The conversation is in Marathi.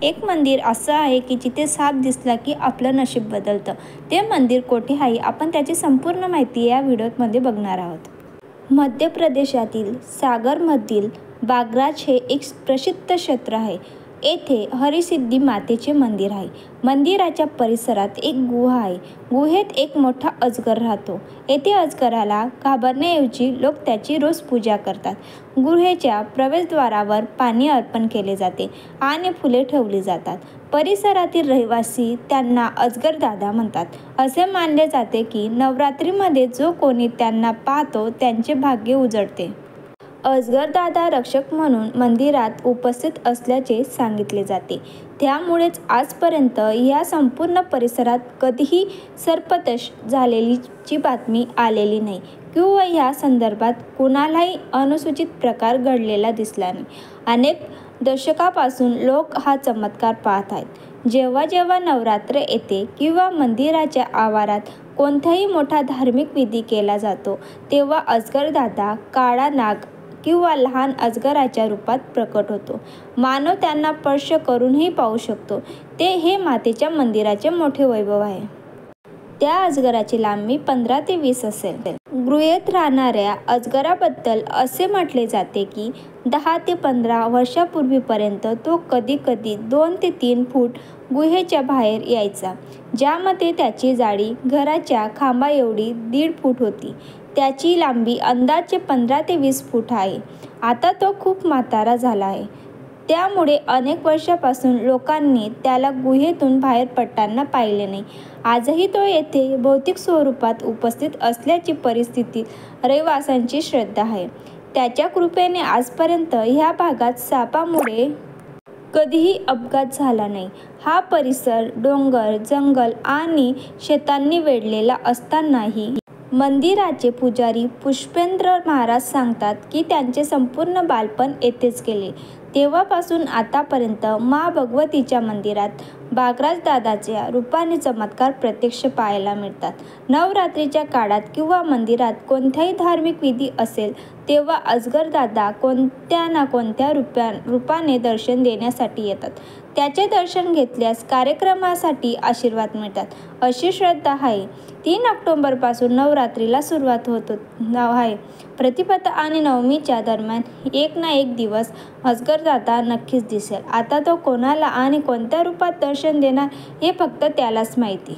एक मंदिर असं आहे की जिथे साप दिसला की आपलं नशीब बदलतं. ते मंदिर कोठे आहे, आपण त्याची संपूर्ण माहिती या व्हिडिओमध्ये बघणार आहोत. मध्य प्रदेशातील सागरमधील बागराज हे एक प्रसिद्ध क्षेत्र आहे. येथे हरसिद्धी मातेचे मंदिर आहे. मंदिराच्या परिसरात एक गुहा आहे. गुहेत एक मोठा अजगर राहतो. येथे अजगराला घाबरण्याऐवजी लोक त्याची रोज पूजा करतात. गुहेच्या प्रवेशद्वारावर पाणी अर्पण केले जाते आणि फुले ठेवली जातात. परिसरातील रहिवासी त्यांना अजगर दादा म्हणतात. असे मानले जाते की नवरात्रीमध्ये जो कोणी त्यांना पाहतो त्यांचे भाग्य उजळते. अजगर दादा रक्षक म्हणून मंदिरात उपस्थित असल्याचे सांगितले जाते. त्यामुळेच आजपर्यंत या संपूर्ण परिसरात कधीही सर्पदंश झालेलीची बातमी आलेली नाही किंवा या संदर्भात कुणालाही अनुचित प्रकार घडलेला दिसला नाही. अनेक दशकापासून लोक हा चमत्कार पाहत आहेत. जेव्हा जेव्हा नवरात्र येते किंवा मंदिराच्या आवारात कोणताही मोठा धार्मिक विधी केला जातो, तेव्हा अजगर दादा काळा नाग किंवा लहान अजगराच्या रूपात प्रकट होतो. मानव त्यांना स्पर्श करूनही पाहू शकतो. हे मातेच्या मंदिराचे मोठे वैभव आहे. त्या अजगराची लांबी 15 ते 20 असेल. गुहेत राहणाऱ्या अजगराबद्दल असे म्हटले जाते की 10 ते 15 वर्षांपूर्वीपर्यंत तो कधीकधी 2 ते 3 फूट गुहेच्या बाहेर यायचा, ज्यामध्ये त्याची जाडी घराच्या खांबाएवढी 1.5 फूट होती. त्याची लांबी अंदाजे 15 ते 20 फूट आहे. आता तो खूप म्हातारा झाला आहे. त्यामुळे अनेक वर्षांपासून लोकांनी त्याला गुहेतून बाहेर पडताना पाहिले नाही. आजही तो येथे भौतिक स्वरूपात उपस्थित असल्याची परिस्थितीत रहिवाशांची श्रद्धा आहे. त्याच्या कृपेने आजपर्यंत ह्या भागात सापामुळे कधीही अपघात झाला नाही. हा परिसर डोंगर, जंगल आणि शेतांनी वेढलेला असतानाही मंदिराचे पुजारी पुष्पेंद्र महाराज सांगतात की त्यांचे संपूर्ण बालपण येथेच गेले. तेव्हापासून आतापर्यंत मा भगवतीच्या मंदिरात बागराज दादाच्या रूपाने चमत्कार प्रत्यक्ष पाहायला मिळतात. नवरात्रीच्या काळात किंवा मंदिरात कोणताही धार्मिक विधी असेल तेव्हा अजगर दादा कोणत्या ना कोणत्या रूपाने दर्शन देण्यासाठी येतात. त्याचे दर्शन घेतल्यास कार्यक्रमासाठी आशीर्वाद मिळतात, अशी श्रद्धा आहे. 3 ऑक्टोबरपासून नवरात्रीला सुरुवात होत आहे. प्रतिपदा आणि नवमीच्या दरम्यान एक ना एक दिवस अजगर दादा नक्कीच दिसेल. आता तो कोणाला आणि कोणत्या रूपात दर्शन देणार हे फक्त त्यालाच माहिती.